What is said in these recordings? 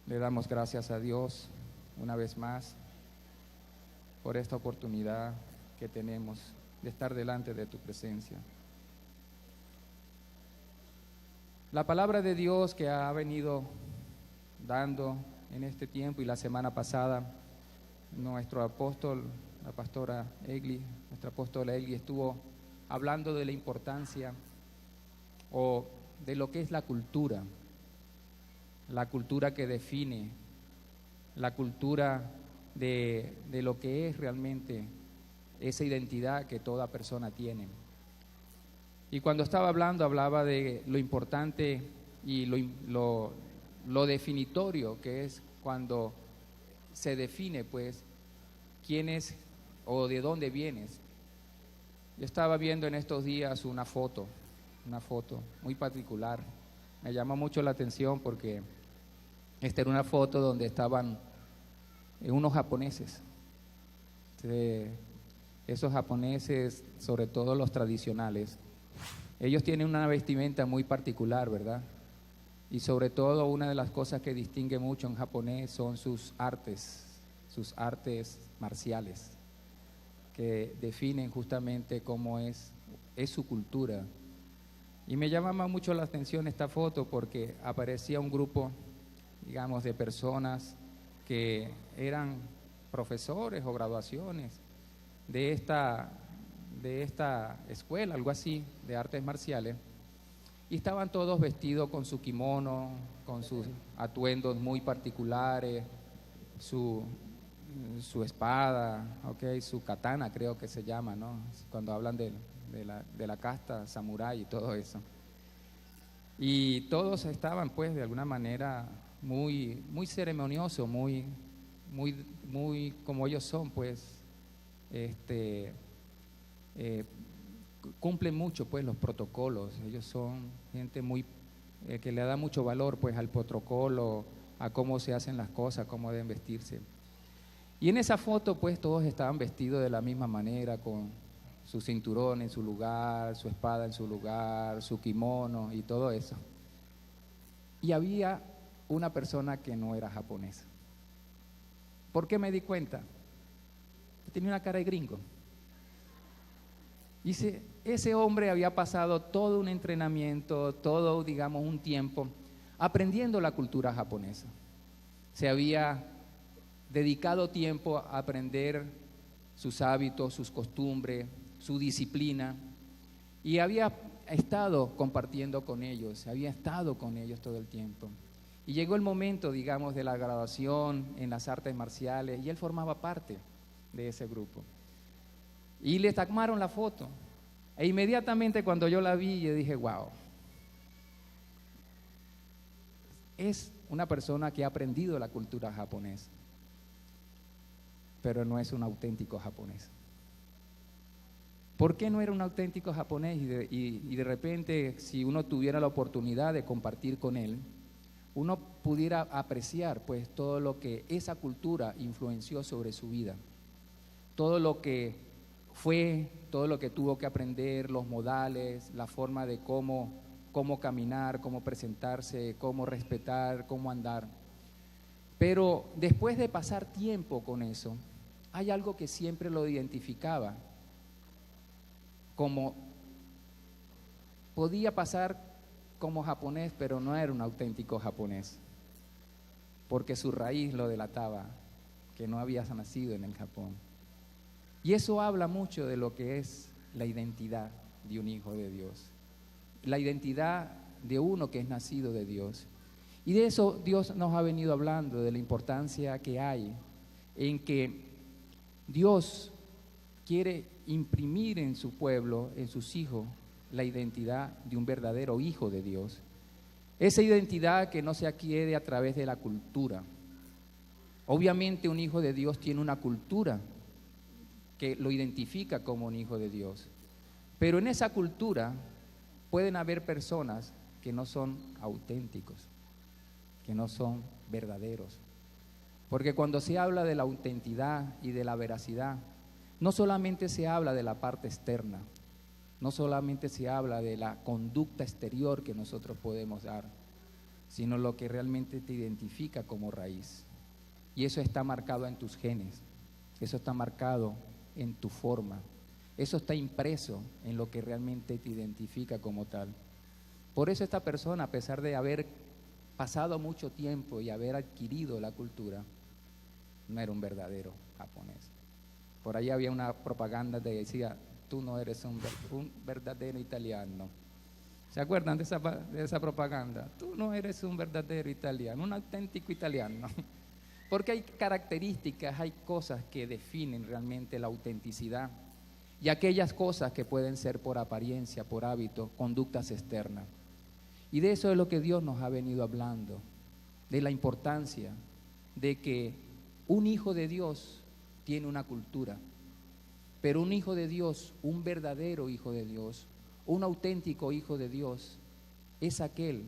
Le damos gracias a Dios una vez más por esta oportunidad que tenemos de estar delante de tu presencia. La palabra de Dios que ha venido dando en este tiempo y la semana pasada, nuestro apóstol, la pastora Egli, nuestra apóstola Egli estuvo hablando de la importancia o de lo que es la cultura que define, la cultura de lo que es realmente esa identidad que toda persona tiene. Y cuando estaba hablando, hablaba de lo importante y lo definitorio que es cuando se define, pues, quién es o de dónde vienes. Yo estaba viendo en estos días una foto muy particular. Me llamó mucho la atención porque esta era una foto donde estaban unos japoneses. Esos japoneses, sobre todo los tradicionales, ellos tienen una vestimenta muy particular, ¿verdad? Y sobre todo una de las cosas que distingue mucho en japonés son sus artes marciales, que definen justamente cómo es su cultura. Y me llamaba mucho la atención esta foto porque aparecía un grupo, digamos, de personas que eran profesores o graduaciones de esta escuela, algo así, de artes marciales, y estaban todos vestidos con su kimono, con sus atuendos muy particulares, su espada, okay, su katana creo que se llama, ¿no? Cuando hablan de la casta samurái y todo eso. Y todos estaban, pues, de alguna manera muy ceremoniosos, muy como ellos son, pues, cumplen mucho, pues, los protocolos. Ellos son gente muy que le da mucho valor, pues, al protocolo, a cómo se hacen las cosas, cómo deben vestirse. Y en esa foto, pues, todos estaban vestidos de la misma manera, con su cinturón en su lugar, su espada en su lugar, su kimono y todo eso. Y había una persona que no era japonesa. ¿Por qué me di cuenta? Tenía una cara de gringo. Dice, ese hombre había pasado todo un entrenamiento, todo, digamos, un tiempo aprendiendo la cultura japonesa. Se había dedicado tiempo a aprender sus hábitos, sus costumbres, su disciplina, y había estado compartiendo con ellos, había estado con ellos todo el tiempo. Y llegó el momento, digamos, de la graduación en las artes marciales, y él formaba parte de ese grupo. Y le tomaron la foto. E inmediatamente cuando yo la vi, yo dije, wow, es una persona que ha aprendido la cultura japonesa, pero no es un auténtico japonés. ¿Por qué no era un auténtico japonés? Y de repente, si uno tuviera la oportunidad de compartir con él, uno pudiera apreciar, pues, todo lo que esa cultura influenció sobre su vida, todo lo que fue, todo lo que tuvo que aprender, los modales, la forma de cómo caminar, cómo presentarse, cómo respetar, cómo andar. Pero después de pasar tiempo con eso, hay algo que siempre lo identificaba, como podía pasar como japonés, pero no era un auténtico japonés, porque su raíz lo delataba, que no había nacido en el Japón. Y eso habla mucho de lo que es la identidad de un hijo de Dios, la identidad de uno que es nacido de Dios. Y de eso Dios nos ha venido hablando, de la importancia que hay en que Dios quiere imprimir en su pueblo, en sus hijos, la identidad de un verdadero hijo de Dios. Esa identidad que no se adquiere a través de la cultura. Obviamente un hijo de Dios tiene una cultura que lo identifica como un hijo de Dios, pero en esa cultura pueden haber personas que no son auténticos, que no son verdaderos. Porque cuando se habla de la autenticidad y de la veracidad, no solamente se habla de la parte externa, no solamente se habla de la conducta exterior que nosotros podemos dar, sino lo que realmente te identifica como raíz. Y eso está marcado en tus genes, eso está marcado en tu forma, eso está impreso en lo que realmente te identifica como tal. Por eso esta persona, a pesar de haber pasado mucho tiempo y haber adquirido la cultura, no era un verdadero japonés. Por ahí había una propaganda que decía: tú no eres un verdadero italiano. ¿Se acuerdan de esa propaganda? Tú no eres un verdadero italiano, un auténtico italiano. Porque hay características, hay cosas que definen realmente la autenticidad, y aquellas cosas que pueden ser por apariencia, por hábito, conductas externas. Y de eso es lo que Dios nos ha venido hablando, de la importancia de que un hijo de Dios tiene una cultura, pero un hijo de Dios, un verdadero hijo de Dios, un auténtico hijo de Dios, es aquel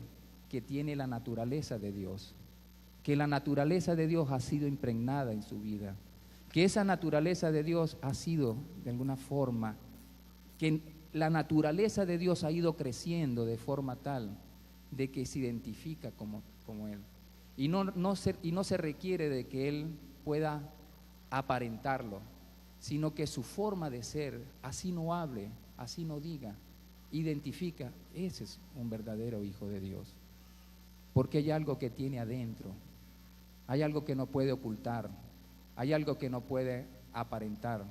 que tiene la naturaleza de Dios, que la naturaleza de Dios ha sido impregnada en su vida, que esa naturaleza de Dios ha sido, de alguna forma, que la naturaleza de Dios ha ido creciendo de forma tal de que se identifica como Él. Y no se requiere de que Él pueda aparentarlo, sino que su forma de ser, así no hable, así no diga, identifica: ese es un verdadero hijo de Dios, porque hay algo que tiene adentro, hay algo que no puede ocultar, hay algo que no puede aparentar,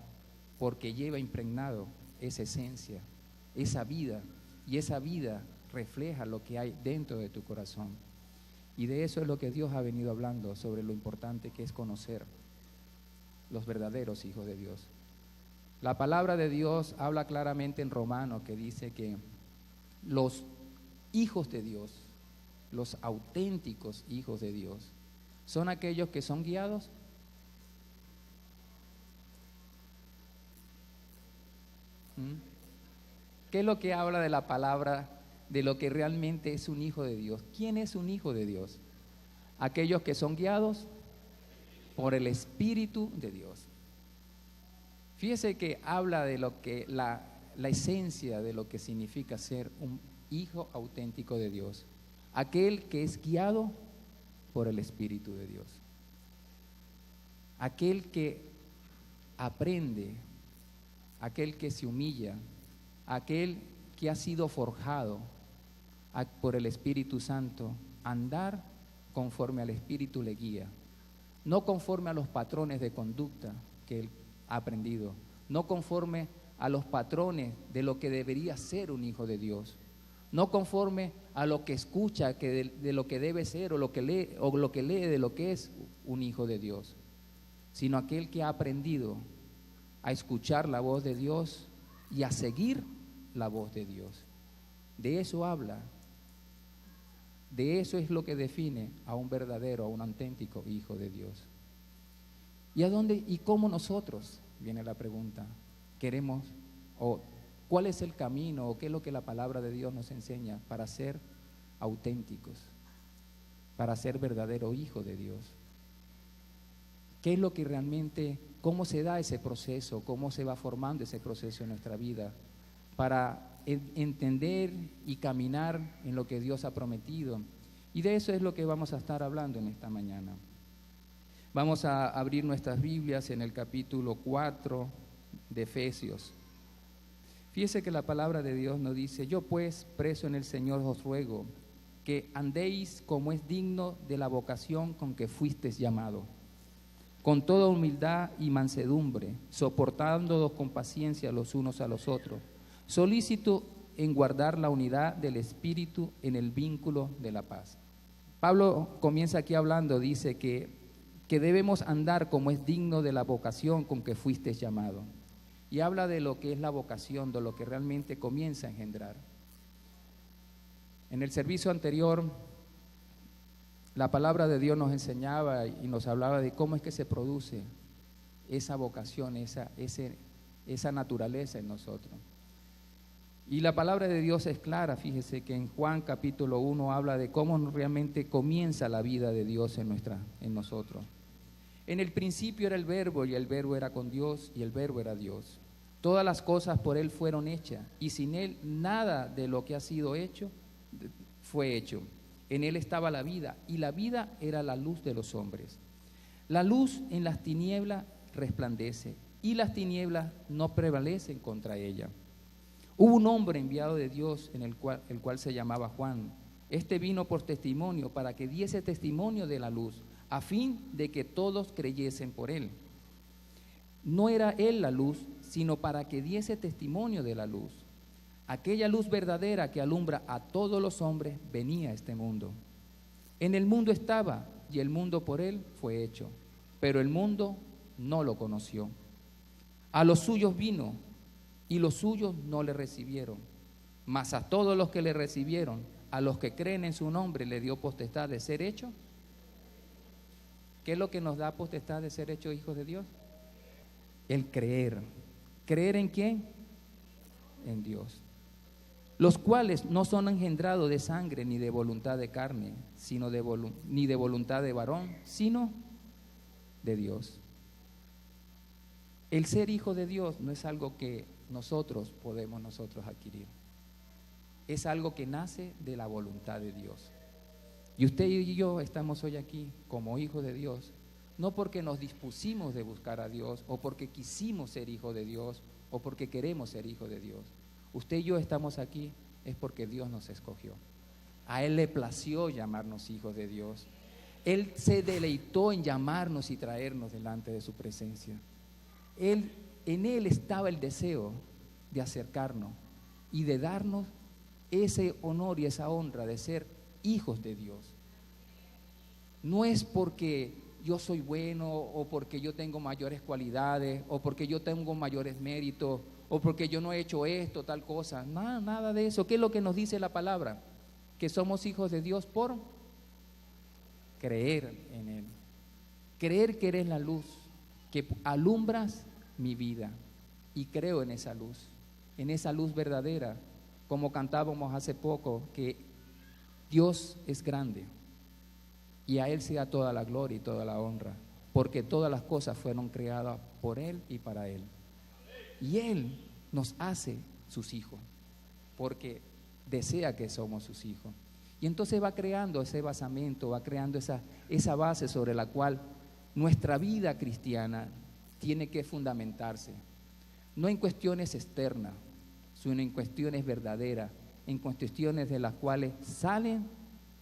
porque lleva impregnado esa esencia, esa vida, y esa vida refleja lo que hay dentro de tu corazón. Y de eso es lo que Dios ha venido hablando, sobre lo importante que es conocer los verdaderos hijos de Dios. La palabra de Dios habla claramente en Romanos, que dice que los hijos de Dios, los auténticos hijos de Dios, son aquellos que son guiados ¿Qué es lo que habla de la palabra, de lo que realmente es un hijo de Dios? ¿Quién es un hijo de Dios? Aquellos que son guiados por el Espíritu de Dios. Fíjese que habla de lo que la esencia de lo que significa ser un hijo auténtico de Dios, aquel que es guiado por el Espíritu de Dios, aquel que aprende, aquel que se humilla, aquel que ha sido forjado por el Espíritu Santo, andar conforme al Espíritu le guía, no conforme a los patrones de conducta que él ha aprendido, no conforme a los patrones de lo que debería ser un hijo de Dios, no conforme a lo que escucha de lo que debe ser, o lo que lee de lo que es un hijo de Dios, sino aquel que ha aprendido a escuchar la voz de Dios y a seguir la voz de Dios. De eso habla, de eso es lo que define a un verdadero, a un auténtico hijo de Dios. ¿Y a dónde y cómo nosotros, viene la pregunta, queremos, o cuál es el camino, o qué es lo que la palabra de Dios nos enseña para ser auténticos, para ser verdadero hijo de Dios? ¿Qué es lo que realmente, cómo se da ese proceso, cómo se va formando ese proceso en nuestra vida para entender y caminar en lo que Dios ha prometido? Y de eso es lo que vamos a estar hablando en esta mañana. Vamos a abrir nuestras Biblias en el capítulo 4 de Efesios. Fíjese que la palabra de Dios nos dice: yo pues, preso en el Señor, os ruego que andéis como es digno de la vocación con que fuisteis llamado, con toda humildad y mansedumbre, soportándoos con paciencia los unos a los otros, solícito en guardar la unidad del Espíritu en el vínculo de la paz. Pablo comienza aquí hablando, dice que debemos andar como es digno de la vocación con que fuisteis llamado. Y habla de lo que es la vocación, de lo que realmente comienza a engendrar. En el servicio anterior, la palabra de Dios nos enseñaba y nos hablaba de cómo es que se produce esa vocación, esa naturaleza en nosotros. Y la palabra de Dios es clara. Fíjese que en Juan capítulo 1 habla de cómo realmente comienza la vida de Dios en nosotros. En el principio era el Verbo, y el Verbo era con Dios, y el Verbo era Dios. Todas las cosas por Él fueron hechas, y sin Él nada de lo que ha sido hecho fue hecho. En él estaba la vida, y la vida era la luz de los hombres. La luz en las tinieblas resplandece, y las tinieblas no prevalecen contra ella. Hubo un hombre enviado de Dios, el cual se llamaba Juan. Este vino por testimonio, para que diese testimonio de la luz, a fin de que todos creyesen por él. No era él la luz, sino para que diese testimonio de la luz. Aquella luz verdadera que alumbra a todos los hombres venía a este mundo. En el mundo estaba, y el mundo por él fue hecho, pero el mundo no lo conoció. A los suyos vino, y los suyos no le recibieron. Mas a todos los que le recibieron, a los que creen en su nombre, le dio potestad de ser hecho. ¿Qué es lo que nos da potestad de ser hechos hijos de Dios? El creer. ¿Creer en quién? En Dios. Los cuales no son engendrados de sangre ni de voluntad de carne, ni de voluntad de varón, sino de Dios. El ser hijo de Dios no es algo que podemos adquirir. Es algo que nace de la voluntad de Dios. Y usted y yo estamos hoy aquí como hijos de Dios, no porque nos dispusimos de buscar a Dios, o porque quisimos ser hijos de Dios, o porque queremos ser hijos de Dios. Usted y yo estamos aquí es porque Dios nos escogió. A Él le plació llamarnos hijos de Dios. Él se deleitó en llamarnos y traernos delante de su presencia. En Él estaba el deseo de acercarnos y de darnos ese honor y esa honra de ser hijos de Dios. No es porque yo soy bueno, o porque yo tengo mayores cualidades, o porque yo tengo mayores méritos, o porque yo no he hecho esto, tal cosa. Nada de eso. ¿Qué es lo que nos dice la palabra? Que somos hijos de Dios por creer en Él. Creer que eres la luz, que alumbras mi vida. Y creo en esa luz verdadera, como cantábamos hace poco, que Dios es grande y a Él sea toda la gloria y toda la honra, porque todas las cosas fueron creadas por Él y para Él. Y Él nos hace sus hijos, porque desea que somos sus hijos. Y entonces va creando ese basamento, va creando esa base sobre la cual nuestra vida cristiana tiene que fundamentarse. No en cuestiones externas, sino en cuestiones verdaderas, en cuestiones de las cuales salen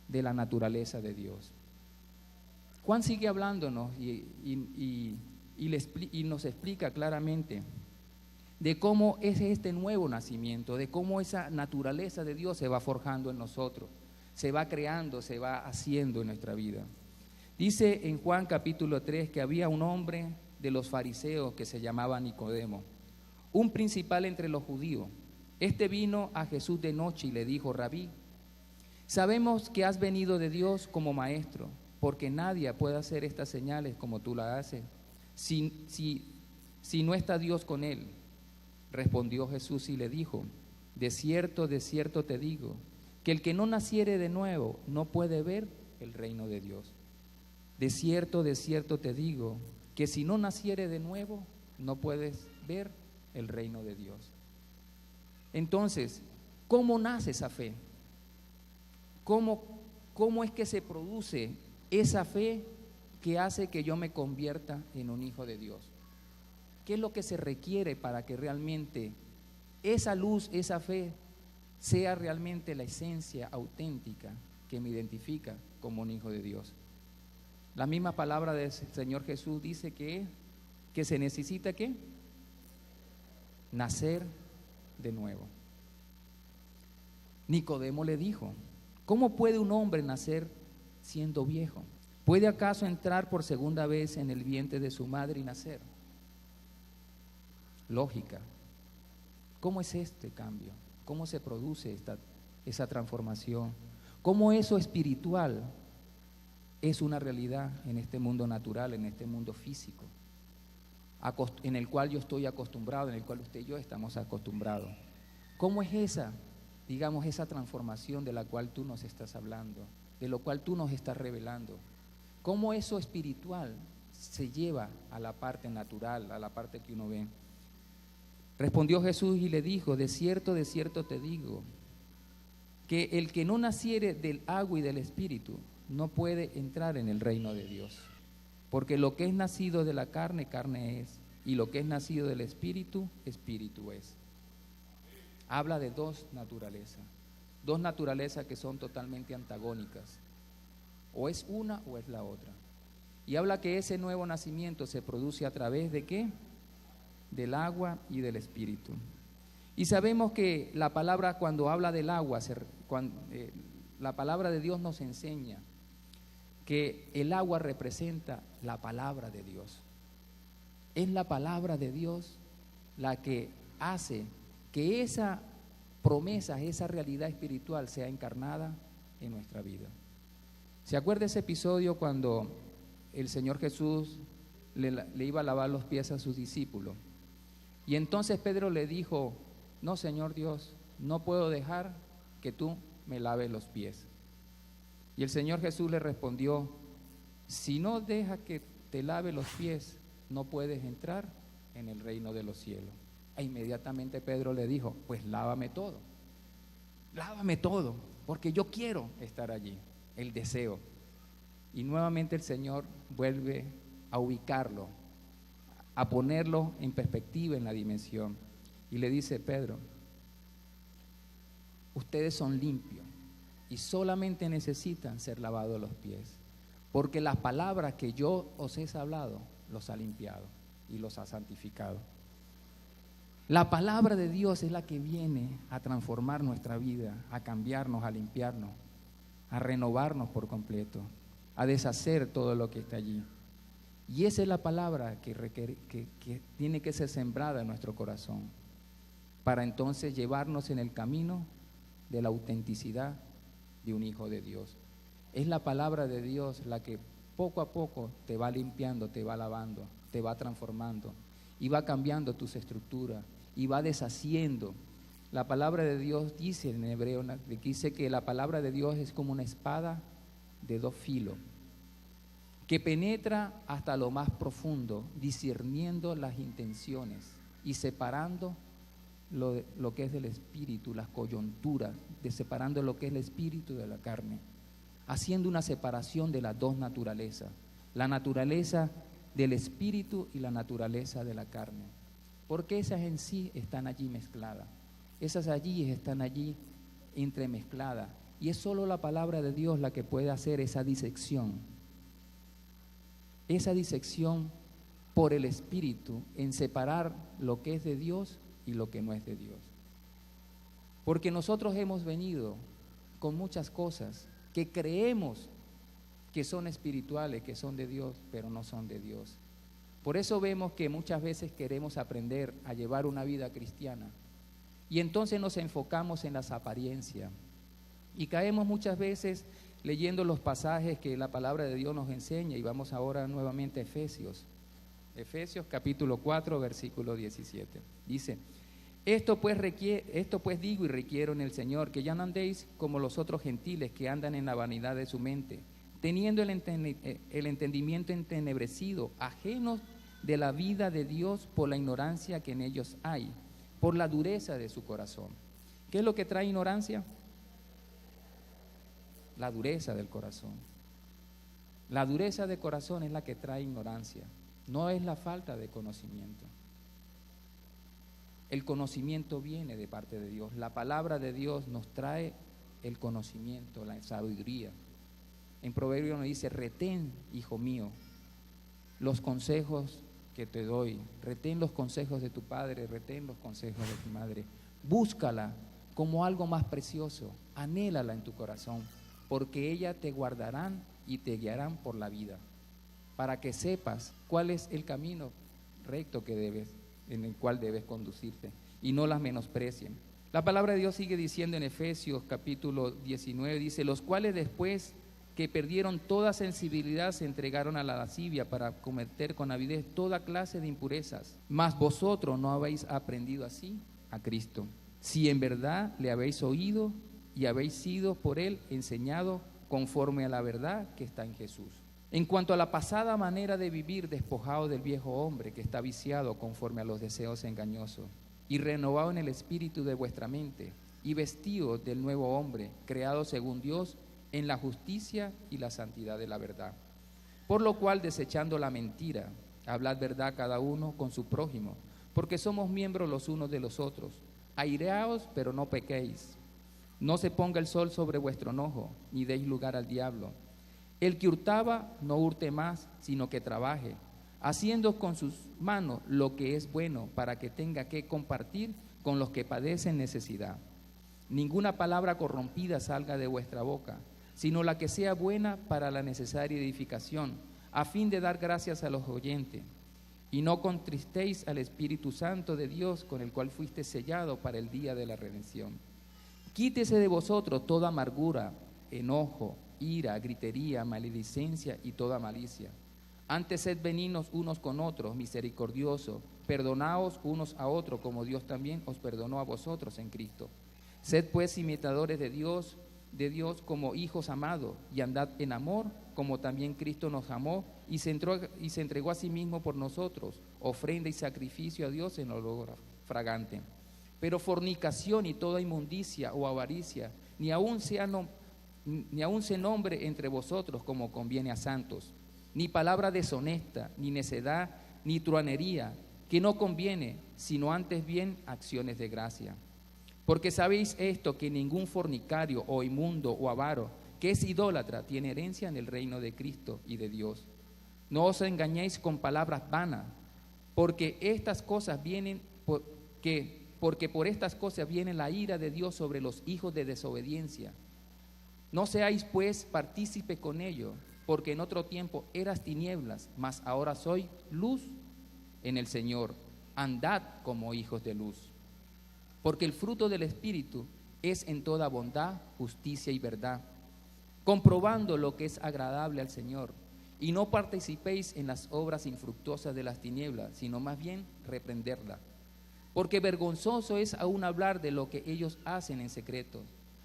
de la naturaleza de Dios. Juan sigue hablándonos y nos explica claramente de cómo es este nuevo nacimiento, de cómo esa naturaleza de Dios se va forjando en nosotros, se va creando, se va haciendo en nuestra vida. Dice en Juan capítulo 3 que había un hombre de los fariseos que se llamaba Nicodemo, un principal entre los judíos. Este vino a Jesús de noche y le dijo: Rabí, sabemos que has venido de Dios como maestro, porque nadie puede hacer estas señales como tú las haces, si no está Dios con él. Respondió Jesús y le dijo: de cierto te digo, que el que no naciere de nuevo no puede ver el reino de Dios. De cierto te digo, que si no naciere de nuevo, no puedes ver el reino de Dios. Entonces, ¿cómo nace esa fe? ¿Cómo es que se produce esa fe que hace que yo me convierta en un hijo de Dios? ¿Qué es lo que se requiere para que realmente esa luz, esa fe, sea realmente la esencia auténtica que me identifica como un hijo de Dios? La misma palabra del Señor Jesús dice que se necesita ¿qué? Nacer de nuevo. Nicodemo le dijo: ¿cómo puede un hombre nacer siendo viejo? ¿Puede acaso entrar por segunda vez en el vientre de su madre y nacer? Lógica. ¿Cómo es este cambio? ¿Cómo se produce esa transformación? ¿Cómo eso espiritual es una realidad en este mundo natural, en este mundo físico, en el cual yo estoy acostumbrado, en el cual usted y yo estamos acostumbrados? ¿Cómo es esa transformación de la cual tú nos estás hablando, de lo cual tú nos estás revelando? ¿Cómo eso espiritual se lleva a la parte natural, a la parte que uno ve? Respondió Jesús y le dijo: de cierto te digo, que el que no naciere del agua y del Espíritu no puede entrar en el reino de Dios. Porque lo que es nacido de la carne, carne es, y lo que es nacido del Espíritu, Espíritu es. Habla de dos naturalezas que son totalmente antagónicas. O es una o es la otra. Y habla que ese nuevo nacimiento se produce a través de ¿qué? Del agua y del Espíritu. Y sabemos que la palabra, cuando habla del agua, la palabra de Dios nos enseña que el agua representa la palabra de Dios. Es la palabra de Dios la que hace que esa promesa, esa realidad espiritual sea encarnada en nuestra vida. ¿Se acuerda ese episodio cuando el Señor Jesús le iba a lavar los pies a sus discípulos? Y entonces Pedro le dijo: no, Señor Dios, no puedo dejar que tú me laves los pies. Y el Señor Jesús le respondió: si no dejas que te lave los pies, no puedes entrar en el reino de los cielos. E inmediatamente Pedro le dijo: pues lávame todo, porque yo quiero estar allí, el deseo. Y nuevamente el Señor vuelve a ubicarlo, a ponerlo en perspectiva, en la dimensión. Y le dice: Pedro, ustedes son limpios y solamente necesitan ser lavados los pies, porque las palabras que yo os he hablado los ha limpiado y los ha santificado. La palabra de Dios es la que viene a transformar nuestra vida, a cambiarnos, a limpiarnos, a renovarnos por completo, a deshacer todo lo que está allí. Y esa es la palabra que tiene que ser sembrada en nuestro corazón, para entonces llevarnos en el camino de la autenticidad de un hijo de Dios. Es la palabra de Dios la que poco a poco te va limpiando, te va lavando, te va transformando y va cambiando tus estructuras y va deshaciendo. La palabra de Dios dice en hebreo, dice que la palabra de Dios es como una espada de dos filos, que penetra hasta lo más profundo, discerniendo las intenciones y separando lo que es del espíritu, las coyunturas, separando lo que es el espíritu de la carne, haciendo una separación de las dos naturalezas, la naturaleza del espíritu y la naturaleza de la carne, porque esas en sí están allí mezcladas, esas allí están allí entremezcladas, y es solo la palabra de Dios la que puede hacer esa disección por el espíritu, en separar lo que es de Dios y lo que no es de Dios. Porque nosotros hemos venido con muchas cosas que creemos que son espirituales, que son de Dios, pero no son de Dios. Por eso vemos que muchas veces queremos aprender a llevar una vida cristiana y entonces nos enfocamos en las apariencias y caemos muchas veces leyendo los pasajes que la palabra de Dios nos enseña. Y vamos ahora nuevamente a Efesios capítulo 4, versículo 17. Dice: Esto pues digo y requiero en el Señor, que ya no andéis como los otros gentiles que andan en la vanidad de su mente, teniendo el entendimiento entenebrecido, ajenos de la vida de Dios por la ignorancia que en ellos hay, por la dureza de su corazón. ¿Qué es lo que trae ignorancia? La dureza del corazón. La dureza de corazón es la que trae ignorancia, no es la falta de conocimiento. El conocimiento viene de parte de Dios. La palabra de Dios nos trae el conocimiento, la sabiduría. En Proverbios nos dice: retén, hijo mío, los consejos que te doy, retén los consejos de tu padre, retén los consejos de tu madre, búscala como algo más precioso, anhélala en tu corazón, porque ella te guardarán y te guiarán por la vida, para que sepas cuál es el camino recto en el cual debes conducirte, y no las menosprecien. La palabra de Dios sigue diciendo en Efesios capítulo 19, dice: los cuales después que perdieron toda sensibilidad se entregaron a la lascivia para cometer con avidez toda clase de impurezas. Mas vosotros no habéis aprendido así a Cristo, si en verdad le habéis oído y habéis sido por él enseñado conforme a la verdad que está en Jesús. En cuanto a la pasada manera de vivir, despojado del viejo hombre que está viciado conforme a los deseos engañosos, y renovado en el espíritu de vuestra mente, y vestíos del nuevo hombre, creado según Dios, en la justicia y la santidad de la verdad. Por lo cual, desechando la mentira, hablad verdad cada uno con su prójimo, porque somos miembros los unos de los otros. Aireaos, pero no pequéis. No se ponga el sol sobre vuestro enojo, ni deis lugar al diablo. El que hurtaba, no hurte más, sino que trabaje, haciendo con sus manos lo que es bueno, para que tenga que compartir con los que padecen necesidad. Ninguna palabra corrompida salga de vuestra boca, sino la que sea buena para la necesaria edificación, a fin de dar gracias a los oyentes. Y no contristéis al Espíritu Santo de Dios, con el cual fuiste sellado para el día de la redención. Quítese de vosotros toda amargura, enojo, ira, gritería, maledicencia y toda malicia. Antes sed benignos unos con otros, misericordiosos, perdonaos unos a otros, como Dios también os perdonó a vosotros en Cristo. Sed pues imitadores de Dios como hijos amados, y andad en amor, como también Cristo nos amó y se entregó a sí mismo por nosotros, ofrenda y sacrificio a Dios en olor fragante. Pero fornicación y toda inmundicia o avaricia, ni aun se nombre entre vosotros como conviene a santos, ni palabra deshonesta, ni necedad, ni truanería, que no conviene, sino antes bien acciones de gracia. Porque sabéis esto, que ningún fornicario o inmundo o avaro, que es idólatra, tiene herencia en el reino de Cristo y de Dios. No os engañéis con palabras vanas, porque por estas cosas viene la ira de Dios sobre los hijos de desobediencia. No seáis pues partícipe con ellos, porque en otro tiempo eras tinieblas, mas ahora soy luz en el Señor. Andad como hijos de luz. Porque el fruto del Espíritu es en toda bondad, justicia y verdad, comprobando lo que es agradable al Señor. Y no participéis en las obras infructuosas de las tinieblas, sino más bien reprenderlas. Porque vergonzoso es aún hablar de lo que ellos hacen en secreto.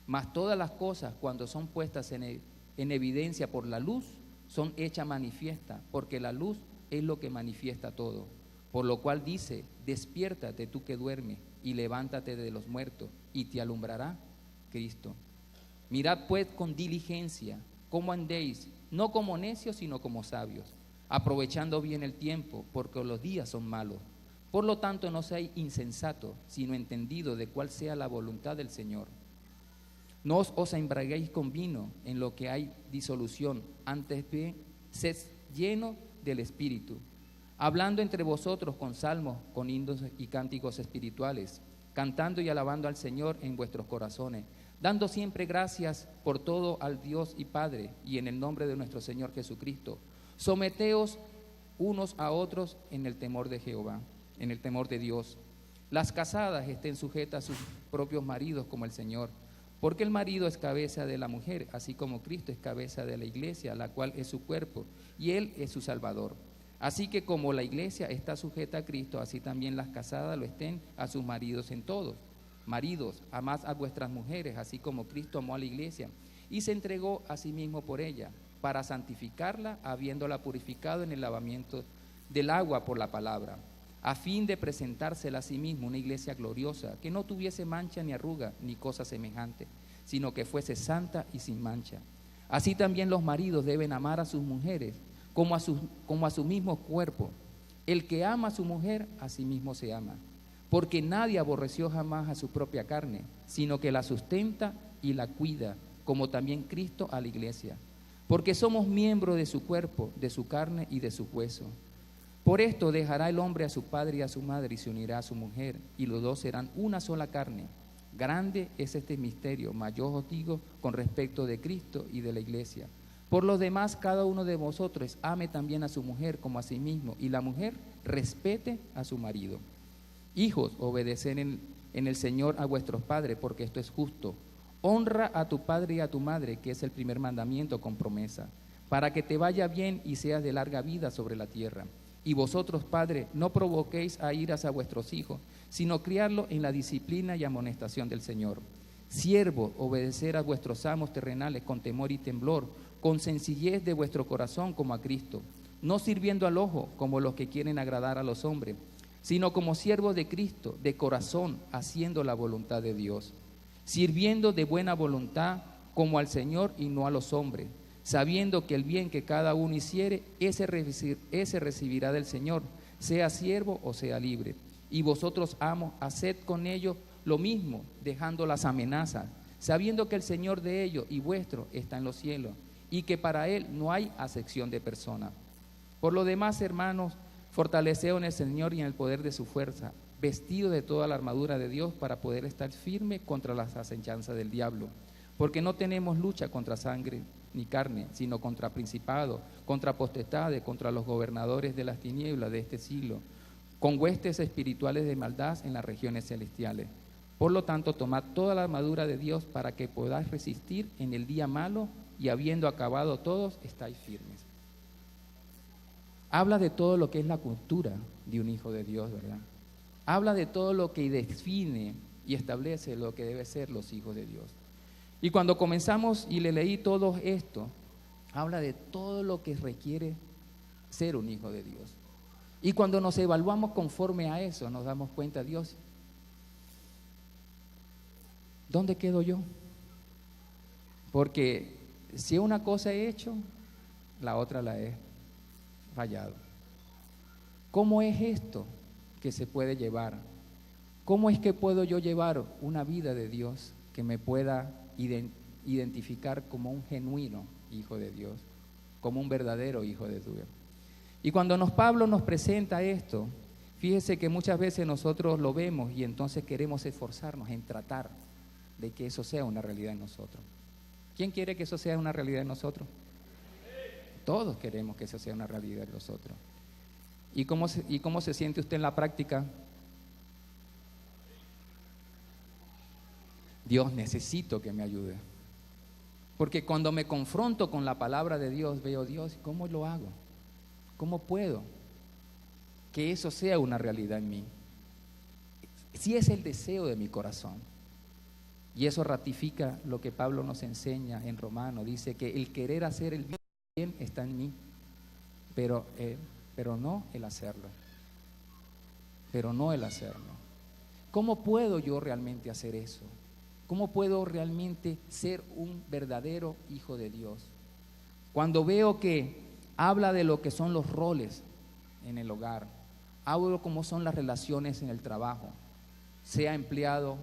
Mas todas las cosas, cuando son puestas en evidencia por la luz, son hechas manifiestas, porque la luz es lo que manifiesta todo. Por lo cual dice: despiértate tú que duermes, y levántate de los muertos, y te alumbrará Cristo. Mirad pues con diligencia cómo andéis, no como necios, sino como sabios, aprovechando bien el tiempo, porque los días son malos. Por lo tanto, no seáis insensatos, sino entendidos de cuál sea la voluntad del Señor. No os embriaguéis con vino, en lo que hay disolución, antes bien, sed llenos del Espíritu, hablando entre vosotros con salmos, con himnos y cánticos espirituales, cantando y alabando al Señor en vuestros corazones, dando siempre gracias por todo al Dios y Padre, y en el nombre de nuestro Señor Jesucristo. Someteos unos a otros en el temor de Jehová, en el temor de Dios. Las casadas estén sujetas a sus propios maridos como el Señor, porque el marido es cabeza de la mujer, así como Cristo es cabeza de la iglesia, la cual es su cuerpo, y Él es su Salvador. Así que como la iglesia está sujeta a Cristo, así también las casadas lo estén a sus maridos en todo. Maridos, amad a vuestras mujeres, así como Cristo amó a la iglesia y se entregó a sí mismo por ella, para santificarla, habiéndola purificado en el lavamiento del agua por la palabra, a fin de presentársela a sí mismo una iglesia gloriosa, que no tuviese mancha ni arruga ni cosa semejante, sino que fuese santa y sin mancha. Así también los maridos deben amar a sus mujeres como a su mismo cuerpo. El que ama a su mujer, a sí mismo se ama, porque nadie aborreció jamás a su propia carne, sino que la sustenta y la cuida, como también Cristo a la iglesia, porque somos miembros de su cuerpo, de su carne y de su hueso. Por esto dejará el hombre a su padre y a su madre, y se unirá a su mujer, y los dos serán una sola carne. Grande es este misterio, mas yo os digo con respecto de Cristo y de la iglesia. Por lo demás, cada uno de vosotros ame también a su mujer como a sí mismo, y la mujer respete a su marido. Hijos, obedeced en el Señor a vuestros padres, porque esto es justo. Honra a tu padre y a tu madre, que es el primer mandamiento con promesa, para que te vaya bien y seas de larga vida sobre la tierra. Y vosotros, padres, no provoquéis a iras a vuestros hijos, sino criarlos en la disciplina y amonestación del Señor. Siervos, obedecer a vuestros amos terrenales con temor y temblor, con sencillez de vuestro corazón como a Cristo, no sirviendo al ojo como los que quieren agradar a los hombres, sino como siervos de Cristo, de corazón, haciendo la voluntad de Dios. sirviendo de buena voluntad como al Señor y no a los hombres, sabiendo que el bien que cada uno hiciere, ese recibirá del Señor, sea siervo o sea libre. Y vosotros, amos, haced con ellos lo mismo, dejando las amenazas, sabiendo que el Señor de ellos y vuestro está en los cielos, y que para Él no hay acepción de persona. Por lo demás, hermanos, fortaleceos en el Señor y en el poder de su fuerza, vestidos de toda la armadura de Dios para poder estar firme contra las acechanzas del diablo. Porque no tenemos lucha contra sangre ni carne, sino contra principados, contra potestades, contra los gobernadores de las tinieblas de este siglo, con huestes espirituales de maldad en las regiones celestiales. Por lo tanto, tomad toda la armadura de Dios para que podáis resistir en el día malo y habiendo acabado todos, estáis firmes. Habla de todo lo que es la cultura de un hijo de Dios, ¿verdad? Habla de todo lo que define y establece lo que deben ser los hijos de Dios. Y cuando comenzamos y le leí todo esto, habla de todo lo que requiere ser un hijo de Dios. Y cuando nos evaluamos conforme a eso, nos damos cuenta, Dios, ¿dónde quedo yo? Porque si una cosa he hecho, la otra la he fallado. ¿Cómo es esto que se puede llevar? ¿Cómo es que puedo yo llevar una vida de Dios que me pueda identificar como un genuino hijo de Dios, como un verdadero hijo de Dios? Y cuando Pablo nos presenta esto, fíjese que muchas veces nosotros lo vemos y entonces queremos esforzarnos en tratar de que eso sea una realidad en nosotros. ¿Quién quiere que eso sea una realidad en nosotros? Todos queremos que eso sea una realidad en nosotros. ¿Y cómo se siente usted en la práctica? Dios, necesito que me ayude. Porque cuando me confronto con la palabra de Dios, veo, Dios, ¿cómo lo hago? ¿Cómo puedo que eso sea una realidad en mí? Si es el deseo de mi corazón. Y eso ratifica lo que Pablo nos enseña en Romanos. Dice que el querer hacer el bien está en mí, pero no el hacerlo. Pero no el hacerlo. ¿Cómo puedo yo realmente hacer eso? ¿Cómo puedo realmente ser un verdadero hijo de Dios? Cuando veo que habla de lo que son los roles en el hogar, hablo cómo son las relaciones en el trabajo, sea empleado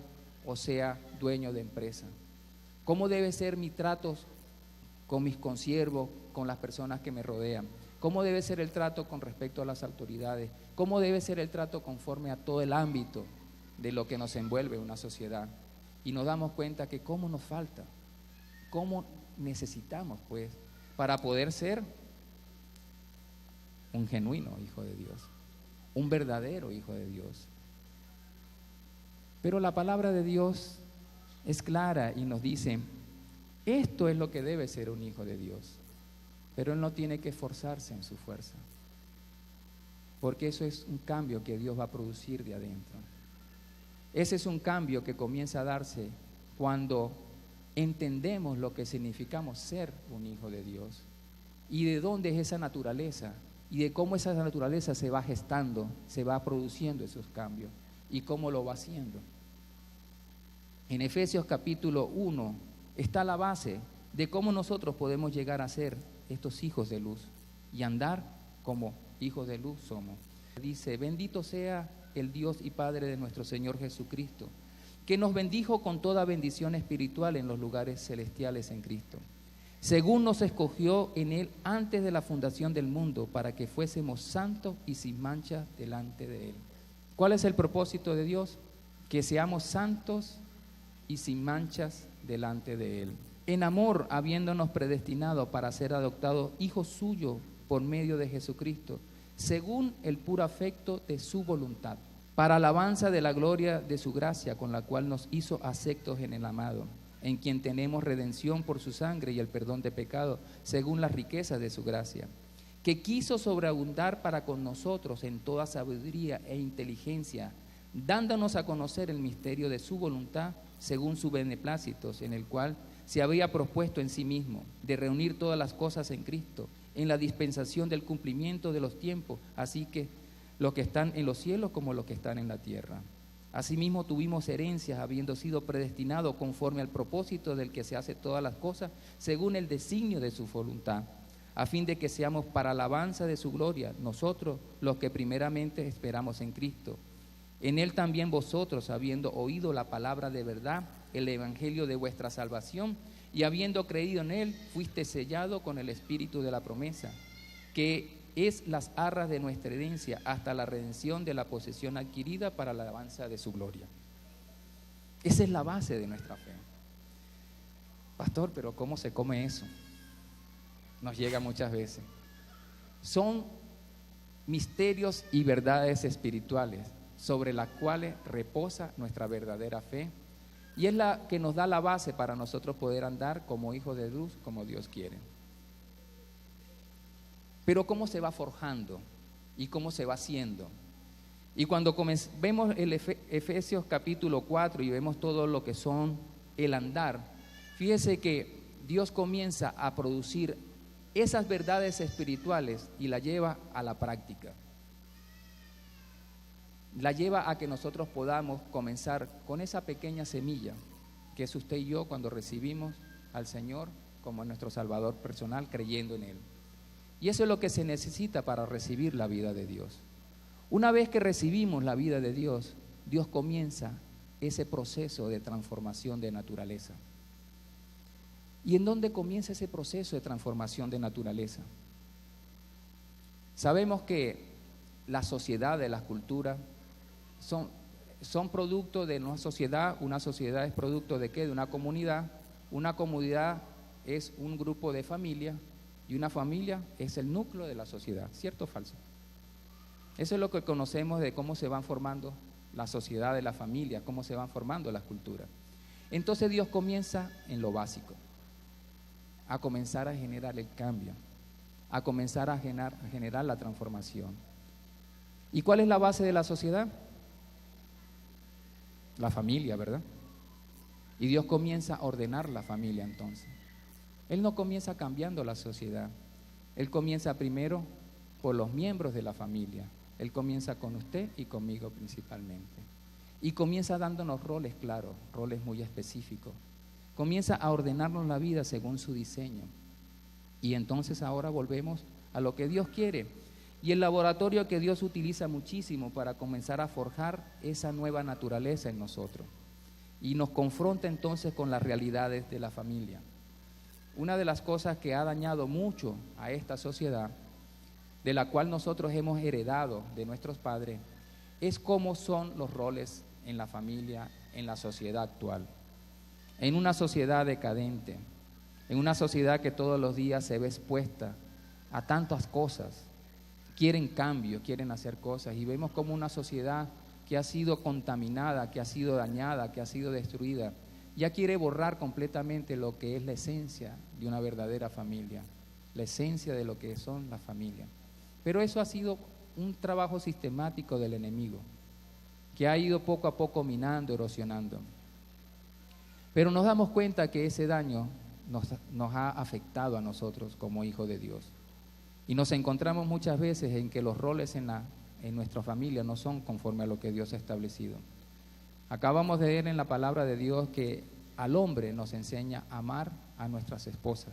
o sea dueño de empresa. ¿Cómo debe ser mi trato con mis consiervos, con las personas que me rodean? ¿Cómo debe ser el trato con respecto a las autoridades? ¿Cómo debe ser el trato conforme a todo el ámbito de lo que nos envuelve una sociedad? Y nos damos cuenta que cómo nos falta, cómo necesitamos, pues, para poder ser un genuino hijo de Dios, un verdadero hijo de Dios. Pero la palabra de Dios es clara y nos dice, esto es lo que debe ser un hijo de Dios, pero él no tiene que esforzarse en su fuerza, porque eso es un cambio que Dios va a producir de adentro. Ese es un cambio que comienza a darse cuando entendemos lo que significamos ser un hijo de Dios y de dónde es esa naturaleza y de cómo esa naturaleza se va gestando, se va produciendo esos cambios y cómo lo va haciendo. En Efesios capítulo 1 está la base de cómo nosotros podemos llegar a ser estos hijos de luz y andar como hijos de luz somos. Dice, bendito sea el Dios y Padre de nuestro Señor Jesucristo, que nos bendijo con toda bendición espiritual en los lugares celestiales en Cristo, según nos escogió en Él antes de la fundación del mundo, para que fuésemos santos y sin mancha delante de Él. ¿Cuál es el propósito de Dios? Que seamos santos y sin manchas delante de Él. En amor, habiéndonos predestinado para ser adoptados hijos suyos por medio de Jesucristo, según el puro afecto de su voluntad, para alabanza de la gloria de su gracia, con la cual nos hizo aceptos en el amado, en quien tenemos redención por su sangre y el perdón de pecado, según las riquezas de su gracia, que quiso sobreabundar para con nosotros en toda sabiduría e inteligencia, dándonos a conocer el misterio de su voluntad, según su beneplácito, en el cual se había propuesto en sí mismo, de reunir todas las cosas en Cristo, en la dispensación del cumplimiento de los tiempos, así que los que están en los cielos como los que están en la tierra. Asimismo tuvimos herencias, habiendo sido predestinados conforme al propósito del que se hace todas las cosas, según el designio de su voluntad, a fin de que seamos para alabanza de su gloria, nosotros los que primeramente esperamos en Cristo. En Él también vosotros, habiendo oído la palabra de verdad, el evangelio de vuestra salvación, y habiendo creído en Él, fuiste sellado con el Espíritu de la promesa, que es las arras de nuestra herencia hasta la redención de la posesión adquirida para la alabanza de su gloria. Esa es la base de nuestra fe. Pastor, pero ¿cómo se come eso? Nos llega muchas veces. Son misterios y verdades espirituales sobre las cuales reposa nuestra verdadera fe, y es la que nos da la base para nosotros poder andar como hijos de Dios, como Dios quiere. Pero ¿cómo se va forjando y cómo se va haciendo? Y cuando vemos el Efesios capítulo 4 y vemos todo lo que son el andar, fíjese que Dios comienza a producir esas verdades espirituales y la lleva a la práctica. La lleva a que nosotros podamos comenzar con esa pequeña semilla que es usted y yo cuando recibimos al Señor como nuestro Salvador personal, creyendo en Él. Y eso es lo que se necesita para recibir la vida de Dios. Una vez que recibimos la vida de Dios, Dios comienza ese proceso de transformación de naturaleza. ¿Y en dónde comienza ese proceso de transformación de naturaleza? Sabemos que la sociedad, de las culturas, son producto de una sociedad es producto ¿de qué? De una comunidad es un grupo de familia, y una familia es el núcleo de la sociedad, ¿cierto o falso? Eso es lo que conocemos de cómo se van formando la sociedad de la familia, cómo se van formando las culturas. Entonces Dios comienza en lo básico, a comenzar a generar el cambio, a comenzar a generar la transformación. ¿Y cuál es la base de la sociedad? La familia, ¿verdad? Y Dios comienza a ordenar la familia entonces. Él no comienza cambiando la sociedad. Él comienza primero por los miembros de la familia. Él comienza con usted y conmigo principalmente. Y comienza dándonos roles claros, roles muy específicos. Comienza a ordenarnos la vida según su diseño. Y entonces ahora volvemos a lo que Dios quiere. Y el laboratorio que Dios utiliza muchísimo para comenzar a forjar esa nueva naturaleza en nosotros. Y nos confronta entonces con las realidades de la familia. Una de las cosas que ha dañado mucho a esta sociedad, de la cual nosotros hemos heredado de nuestros padres, es cómo son los roles en la familia, en la sociedad actual. En una sociedad decadente, en una sociedad que todos los días se ve expuesta a tantas cosas, quieren cambio, quieren hacer cosas, y vemos como una sociedad que ha sido contaminada, que ha sido dañada, que ha sido destruida, ya quiere borrar completamente lo que es la esencia de una verdadera familia, la esencia de lo que son las familias. Pero eso ha sido un trabajo sistemático del enemigo, que ha ido poco a poco minando, erosionando. Pero nos damos cuenta que ese daño nos ha afectado a nosotros como hijos de Dios. Y nos encontramos muchas veces en que los roles en nuestra familia no son conforme a lo que Dios ha establecido. Acabamos de leer en la palabra de Dios que al hombre nos enseña a amar a nuestras esposas,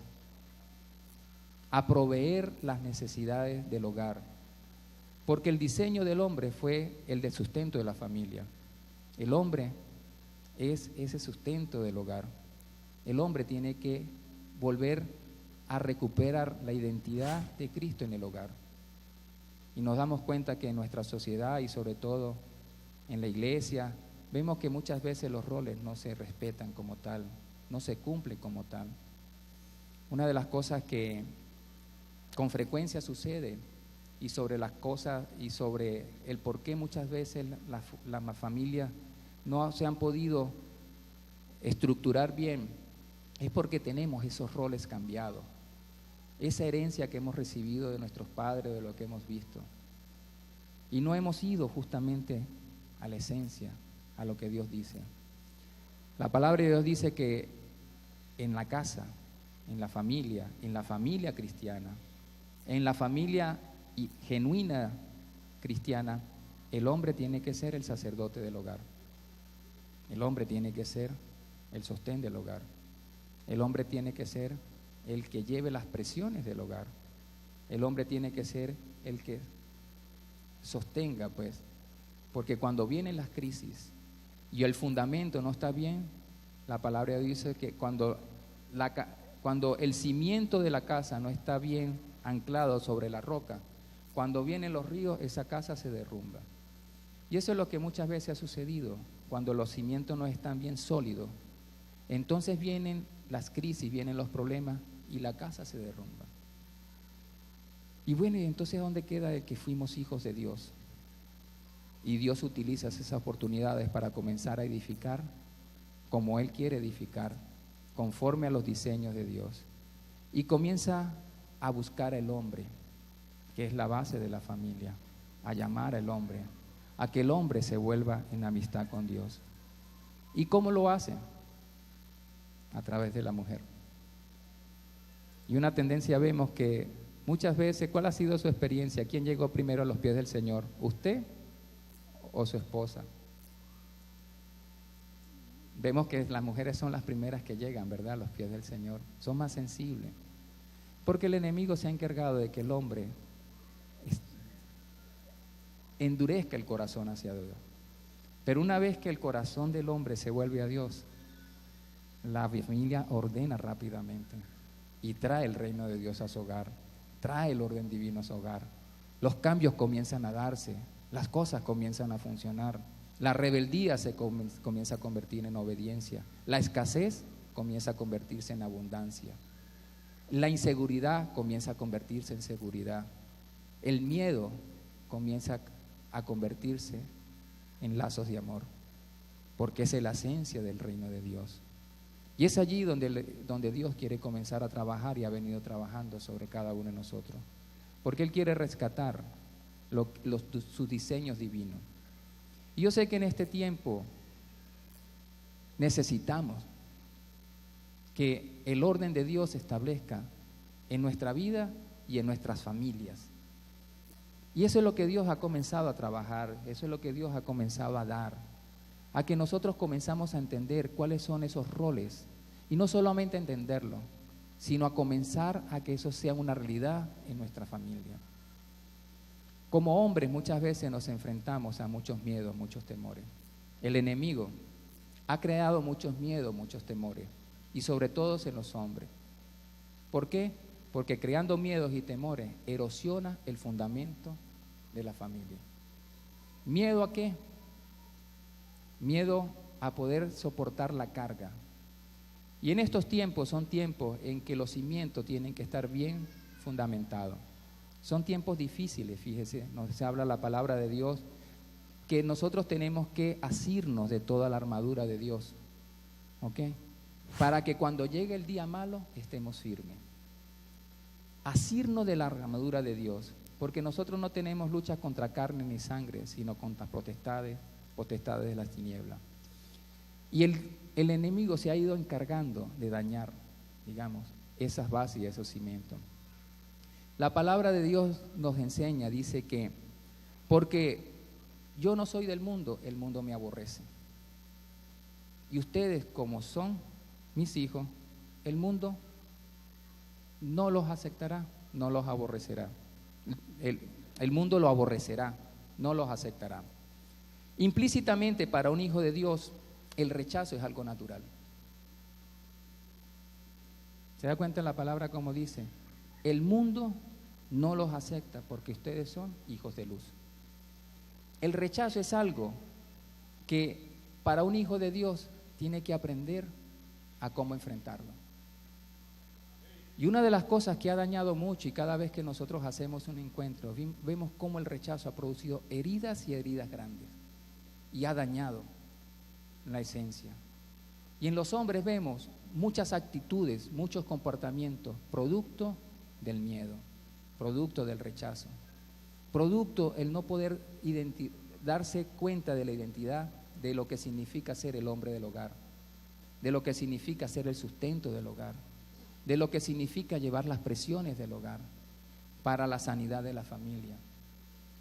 a proveer las necesidades del hogar, porque el diseño del hombre fue el de sustento de la familia. El hombre es ese sustento del hogar. El hombre tiene que volver a recuperar la identidad de Cristo en el hogar. Y nos damos cuenta que en nuestra sociedad y sobre todo en la iglesia, vemos que muchas veces los roles no se respetan como tal, no se cumplen como tal. Una de las cosas que con frecuencia sucede, y sobre las cosas y sobre el por qué muchas veces las familias no se han podido estructurar bien, es porque tenemos esos roles cambiados, esa herencia que hemos recibido de nuestros padres, de lo que hemos visto, y no hemos ido justamente a la esencia, a lo que Dios dice. La palabra de Dios dice que en la casa, en la familia cristiana, en la familia genuina cristiana, el hombre tiene que ser el sacerdote del hogar. El hombre tiene que ser el sostén del hogar. El hombre tiene que ser el que lleve las presiones del hogar. El hombre tiene que ser el que sostenga, pues, porque cuando vienen las crisis y el fundamento no está bien, la palabra dice que cuando el cimiento de la casa no está bien anclado sobre la roca, cuando vienen los ríos, esa casa se derrumba. Y eso es lo que muchas veces ha sucedido, cuando los cimientos no están bien sólidos. Entonces vienen las crisis, vienen los problemas y la casa se derrumba. Y bueno, ¿y entonces dónde queda el que fuimos hijos de Dios? Y Dios utiliza esas oportunidades para comenzar a edificar como Él quiere edificar, conforme a los diseños de Dios. Y comienza a buscar al hombre, que es la base de la familia, a llamar al hombre, a que el hombre se vuelva en amistad con Dios. ¿Y cómo lo hace? A través de la mujer. Y una tendencia vemos que muchas veces, ¿cuál ha sido su experiencia? ¿Quién llegó primero a los pies del Señor? ¿Usted o su esposa? Vemos que las mujeres son las primeras que llegan, ¿verdad?, a los pies del Señor. Son más sensibles. Porque el enemigo se ha encargado de que el hombre endurezca el corazón hacia Dios. Pero una vez que el corazón del hombre se vuelve a Dios, la familia ordena rápidamente y trae el reino de Dios a su hogar, trae el orden divino a su hogar. Los cambios comienzan a darse, las cosas comienzan a funcionar, la rebeldía se comienza a convertir en obediencia, la escasez comienza a convertirse en abundancia, la inseguridad comienza a convertirse en seguridad, el miedo comienza a convertirse en lazos de amor, porque es la esencia del reino de Dios. Y es allí donde Dios quiere comenzar a trabajar y ha venido trabajando sobre cada uno de nosotros, porque Él quiere rescatar sus diseños divinos. Y yo sé que en este tiempo necesitamos que el orden de Dios se establezca en nuestra vida y en nuestras familias. Y eso es lo que Dios ha comenzado a trabajar, eso es lo que Dios ha comenzado a dar, a que nosotros comenzamos a entender cuáles son esos roles, y no solamente a entenderlo, sino a comenzar a que eso sea una realidad en nuestra familia. Como hombres muchas veces nos enfrentamos a muchos miedos, muchos temores. El enemigo ha creado muchos miedos, muchos temores, y sobre todo en los hombres. ¿Por qué? Porque creando miedos y temores erosiona el fundamento de la familia. ¿Miedo a qué? Miedo a poder soportar la carga. Y en estos tiempos son tiempos en que los cimientos tienen que estar bien fundamentados. Son tiempos difíciles, fíjese, nos habla la palabra de Dios, que nosotros tenemos que asirnos de toda la armadura de Dios, ¿ok? Para que cuando llegue el día malo estemos firmes. Asirnos de la armadura de Dios, porque nosotros no tenemos lucha contra carne ni sangre, sino contra potestades de las tinieblas. Y el enemigo se ha ido encargando de dañar, digamos, esas bases y esos cimientos. La palabra de Dios nos enseña, dice que, porque yo no soy del mundo, el mundo me aborrece. Y ustedes, como son mis hijos, el mundo no los aceptará, no los aborrecerá. El mundo lo aborrecerá, no los aceptará. Implícitamente, para un hijo de Dios, el rechazo es algo natural. ¿Se da cuenta en la palabra como dice? El mundo no los acepta porque ustedes son hijos de luz. El rechazo es algo que para un hijo de Dios tiene que aprender a cómo enfrentarlo. Y una de las cosas que ha dañado mucho, y cada vez que nosotros hacemos un encuentro, vemos cómo el rechazo ha producido heridas y heridas grandes, y ha dañado la esencia. Y en los hombres vemos muchas actitudes, muchos comportamientos, producto del miedo, producto del rechazo, producto el no poder darse cuenta de la identidad, de lo que significa ser el hombre del hogar, de lo que significa ser el sustento del hogar, de lo que significa llevar las presiones del hogar para la sanidad de la familia.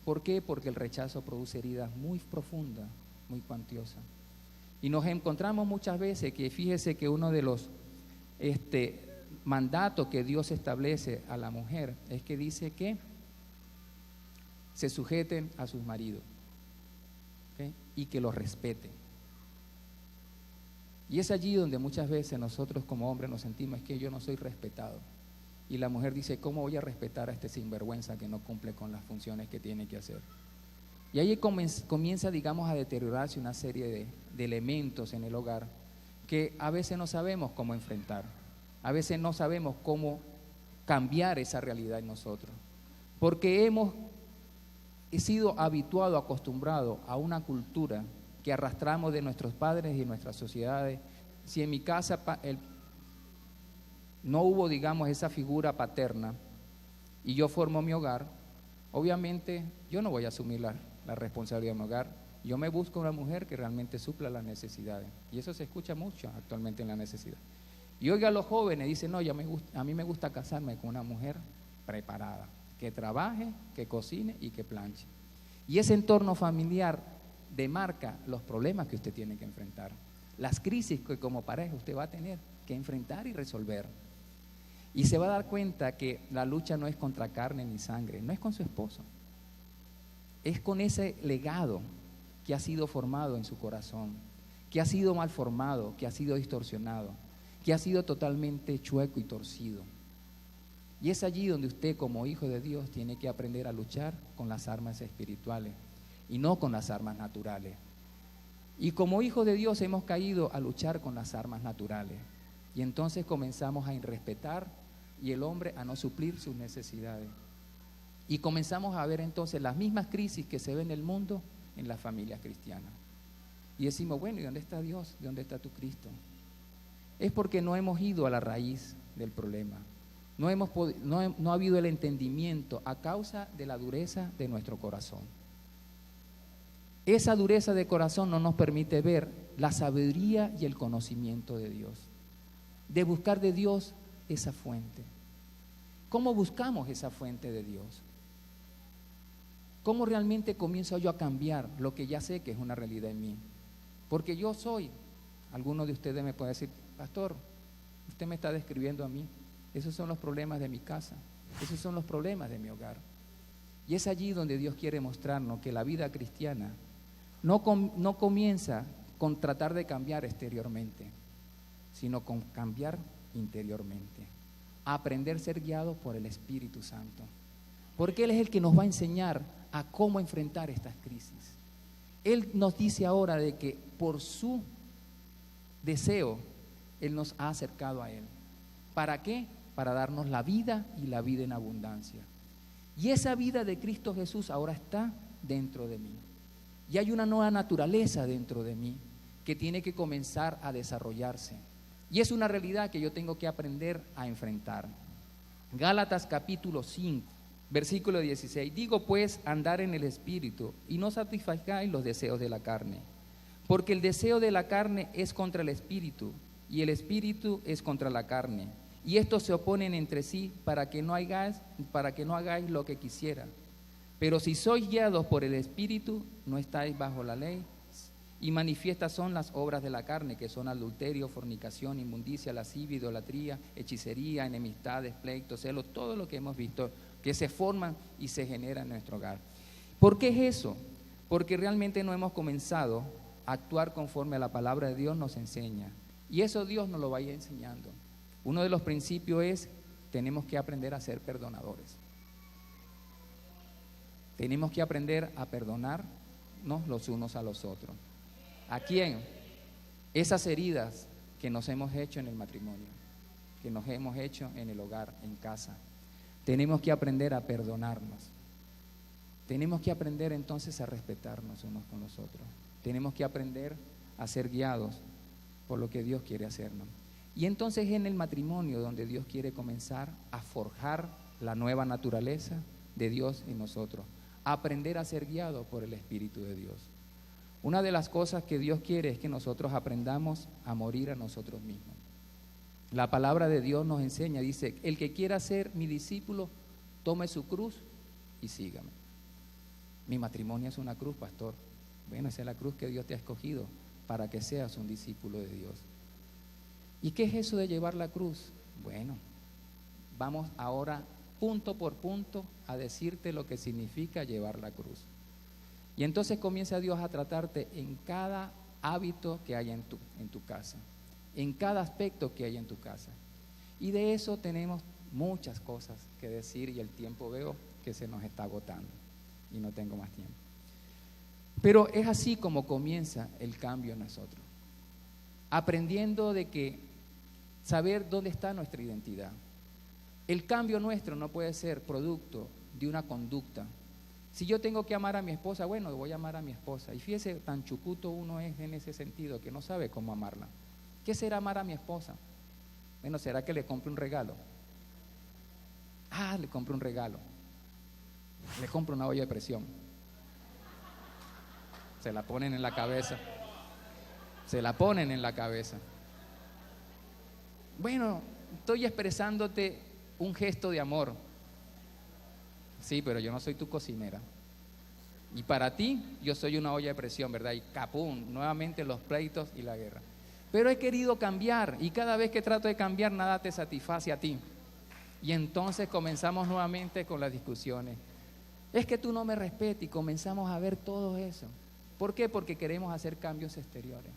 ¿Por qué? Porque el rechazo produce heridas muy profundas, muy cuantiosas. Y nos encontramos muchas veces que, fíjese que uno de los mandatos que Dios establece a la mujer es que dice que se sujeten a sus maridos, ¿okay? Y que los respeten. Y es allí donde muchas veces nosotros como hombres nos sentimos, es que yo no soy respetado. Y la mujer dice, ¿cómo voy a respetar a este sinvergüenza que no cumple con las funciones que tiene que hacer? Y ahí comienza, digamos, a deteriorarse una serie de elementos en el hogar que a veces no sabemos cómo enfrentar, a veces no sabemos cómo cambiar esa realidad en nosotros, porque hemos sido habituados, acostumbrados a una cultura que arrastramos de nuestros padres y nuestras sociedades. Si en mi casa no hubo, digamos, esa figura paterna y yo formo mi hogar, obviamente yo no voy a asumir la responsabilidad de mi hogar. Yo me busco una mujer que realmente supla las necesidades, y eso se escucha mucho actualmente en la necesidad. Y oiga a los jóvenes, dicen, no, a mí me gusta casarme con una mujer preparada, que trabaje, que cocine y que planche. Y ese entorno familiar demarca los problemas que usted tiene que enfrentar, las crisis que como pareja usted va a tener que enfrentar y resolver. Y se va a dar cuenta que la lucha no es contra carne ni sangre, no es con su esposo, es con ese legado que ha sido formado en su corazón, que ha sido mal formado, que ha sido distorsionado, que ha sido totalmente chueco y torcido. Y es allí donde usted como hijo de Dios tiene que aprender a luchar con las armas espirituales y no con las armas naturales. Y como hijos de Dios hemos caído a luchar con las armas naturales, y entonces comenzamos a irrespetar y el hombre a no suplir sus necesidades. Y comenzamos a ver entonces las mismas crisis que se ven en el mundo en las familias cristianas. Y decimos, bueno, ¿y dónde está Dios? ¿Y dónde está tu Cristo? Es porque no hemos ido a la raíz del problema. No ha habido el entendimiento a causa de la dureza de nuestro corazón. Esa dureza de corazón no nos permite ver la sabiduría y el conocimiento de Dios, de buscar de Dios esa fuente. ¿Cómo buscamos esa fuente de Dios? ¿Cómo realmente comienzo yo a cambiar lo que ya sé que es una realidad en mí? Porque yo soy, algunos de ustedes me pueden decir, pastor, usted me está describiendo a mí, esos son los problemas de mi casa, esos son los problemas de mi hogar. Y es allí donde Dios quiere mostrarnos que la vida cristiana no comienza con tratar de cambiar exteriormente, sino con cambiar interiormente, aprender a ser guiados por el Espíritu Santo, porque Él es el que nos va a enseñar a cómo enfrentar estas crisis. Él nos dice ahora de que por su deseo Él nos ha acercado a Él. ¿Para qué? Para darnos la vida y la vida en abundancia. Y esa vida de Cristo Jesús ahora está dentro de mí. Y hay una nueva naturaleza dentro de mí que tiene que comenzar a desarrollarse. Y es una realidad que yo tengo que aprender a enfrentar. Gálatas capítulo 5, versículo 16. Digo pues, andar en el Espíritu y no satisfagáis los deseos de la carne. Porque el deseo de la carne es contra el Espíritu y el Espíritu es contra la carne. Y estos se oponen entre sí para que no hagáis lo que quisiera. Pero si sois guiados por el Espíritu, no estáis bajo la ley. Y manifiestas son las obras de la carne, que son adulterio, fornicación, inmundicia, lascivia, idolatría, hechicería, enemistades, pleitos, celos, todo lo que hemos visto que se forman y se generan en nuestro hogar. ¿Por qué es eso? Porque realmente no hemos comenzado a actuar conforme a la palabra de Dios nos enseña. Y eso Dios nos lo va a ir enseñando. Uno de los principios es, tenemos que aprender a ser perdonadores. Tenemos que aprender a perdonarnos los unos a los otros. ¿A quién? Esas heridas que nos hemos hecho en el matrimonio, que nos hemos hecho en el hogar, en casa. Tenemos que aprender a perdonarnos. Tenemos que aprender entonces a respetarnos unos con los otros. Tenemos que aprender a ser guiados por lo que Dios quiere hacernos. Y entonces en el matrimonio donde Dios quiere comenzar a forjar la nueva naturaleza de Dios en nosotros. Aprender a ser guiados por el Espíritu de Dios. Una de las cosas que Dios quiere es que nosotros aprendamos a morir a nosotros mismos. La palabra de Dios nos enseña, dice, el que quiera ser mi discípulo, tome su cruz y sígame. Mi matrimonio es una cruz, pastor. Bueno, esa es la cruz que Dios te ha escogido para que seas un discípulo de Dios. ¿Y qué es eso de llevar la cruz? Bueno, vamos ahora punto por punto a decirte lo que significa llevar la cruz. Y entonces comienza Dios a tratarte en cada hábito que haya en tu casa, en cada aspecto que haya en tu casa. Y de eso tenemos muchas cosas que decir y el tiempo veo que se nos está agotando y no tengo más tiempo. Pero es así como comienza el cambio en nosotros, aprendiendo de que saber dónde está nuestra identidad. El cambio nuestro no puede ser producto de una conducta. Si yo tengo que amar a mi esposa, bueno, voy a amar a mi esposa. Y fíjese, tan chucuto uno es en ese sentido que no sabe cómo amarla. ¿Qué será amar a mi esposa? Bueno, ¿será que le compre un regalo? Le compro un regalo. Le compro una olla de presión. Se la ponen en la cabeza. Se la ponen en la cabeza. Bueno, estoy expresándote un gesto de amor. Sí, pero yo no soy tu cocinera. Y para ti, yo soy una olla de presión, ¿verdad? Y capún, nuevamente los pleitos y la guerra. Pero he querido cambiar y cada vez que trato de cambiar, nada te satisface a ti. Y entonces comenzamos nuevamente con las discusiones. Es que tú no me respetas y comenzamos a ver todo eso. ¿Por qué? Porque queremos hacer cambios exteriores.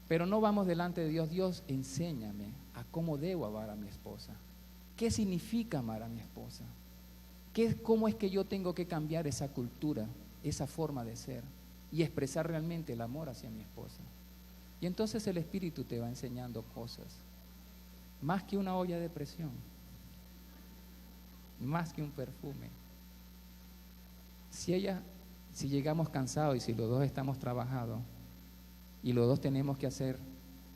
Pero no vamos delante de Dios. Dios, enséñame a cómo debo amar a mi esposa. ¿Qué significa amar a mi esposa? ¿Cómo es que yo tengo que cambiar esa cultura, esa forma de ser y expresar realmente el amor hacia mi esposa? Y entonces el Espíritu te va enseñando cosas, más que una olla de presión, más que un perfume. Si llegamos cansados y si los dos estamos trabajados y los dos tenemos que hacer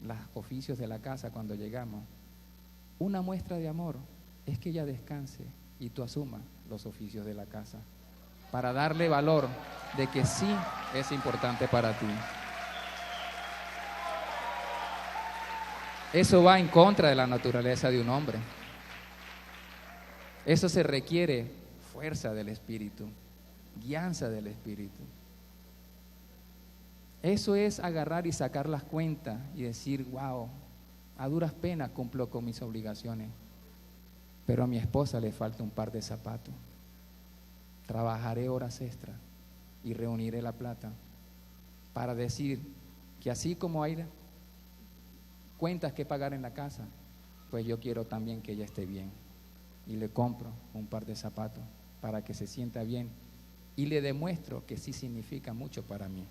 los oficios de la casa cuando llegamos, una muestra de amor es que ella descanse y tú asumas los oficios de la casa para darle valor de que sí es importante para ti. Eso va en contra de la naturaleza de un hombre. Eso se requiere fuerza del Espíritu, guianza del Espíritu. Eso es agarrar y sacar las cuentas y decir, wow, a duras penas cumplo con mis obligaciones, pero a mi esposa le falta un par de zapatos. Trabajaré horas extras y reuniré la plata para decir que así como hay cuentas que pagar en la casa, pues yo quiero también que ella esté bien y le compro un par de zapatos para que se sienta bien y le demuestro que sí significa mucho para mí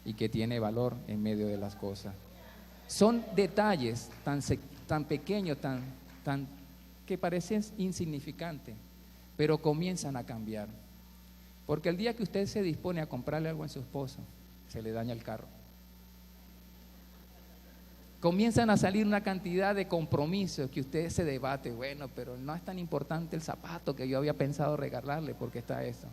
y que tiene valor en medio de las cosas. Son detalles tan pequeños, tan que parecen insignificantes, pero comienzan a cambiar. Porque el día que usted se dispone a comprarle algo a su esposo, se le daña el carro. Comienzan a salir una cantidad de compromisos que usted se debate, bueno, pero no es tan importante el zapato que yo había pensado regalarle porque está eso.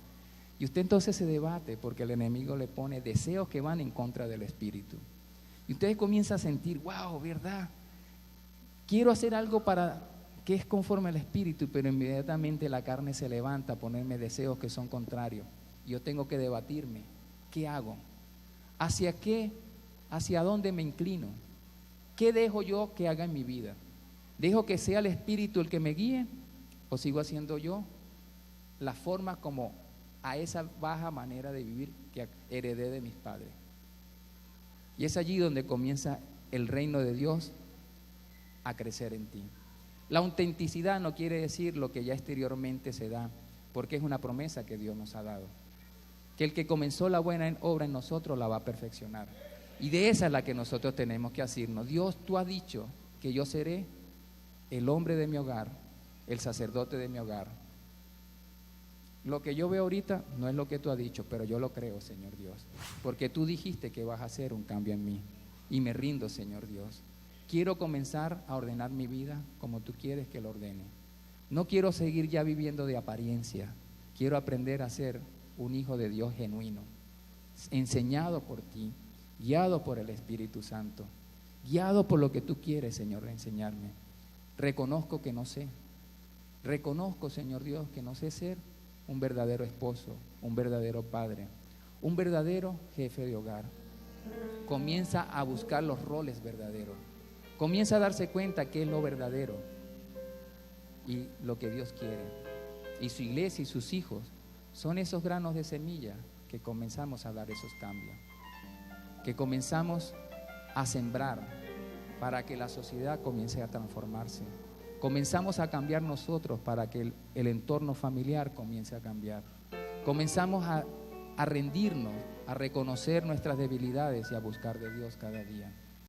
Y usted entonces se debate porque el enemigo le pone deseos que van en contra del Espíritu. Y usted comienza a sentir, wow, ¿verdad? Quiero hacer algo que es conforme al Espíritu, pero inmediatamente la carne se levanta a ponerme deseos que son contrarios. Yo tengo que debatirme, ¿qué hago? ¿Hacia qué? ¿Hacia dónde me inclino? ¿Qué dejo yo que haga en mi vida? ¿Dejo que sea el Espíritu el que me guíe? ¿O sigo haciendo yo la forma como a esa baja manera de vivir que heredé de mis padres? Y es allí donde comienza el reino de Dios a crecer en ti. La autenticidad no quiere decir lo que ya exteriormente se da, porque es una promesa que Dios nos ha dado. Que el que comenzó la buena obra en nosotros la va a perfeccionar. Y de esa es la que nosotros tenemos que asirnos. Dios, tú has dicho que yo seré el hombre de mi hogar, el sacerdote de mi hogar. Lo que yo veo ahorita no es lo que tú has dicho, pero yo lo creo, Señor Dios, porque tú dijiste que vas a hacer un cambio en mí y me rindo, Señor Dios. Quiero comenzar a ordenar mi vida como tú quieres que lo ordene. No quiero seguir ya viviendo de apariencia, quiero aprender a ser un hijo de Dios genuino, enseñado por ti, guiado por el Espíritu Santo, guiado por lo que tú quieres, Señor, enseñarme. Reconozco que no sé. Reconozco, Señor Dios, que no sé ser un verdadero esposo, un verdadero padre, un verdadero jefe de hogar, comienza a buscar los roles verdaderos, comienza a darse cuenta qué es lo verdadero y lo que Dios quiere. Y su iglesia y sus hijos son esos granos de semilla que comenzamos a dar esos cambios, que comenzamos a sembrar para que la sociedad comience a transformarse. Comenzamos a cambiar nosotros para que el entorno familiar comience a cambiar. Comenzamos a rendirnos, a reconocer nuestras debilidades y a buscar de Dios cada día.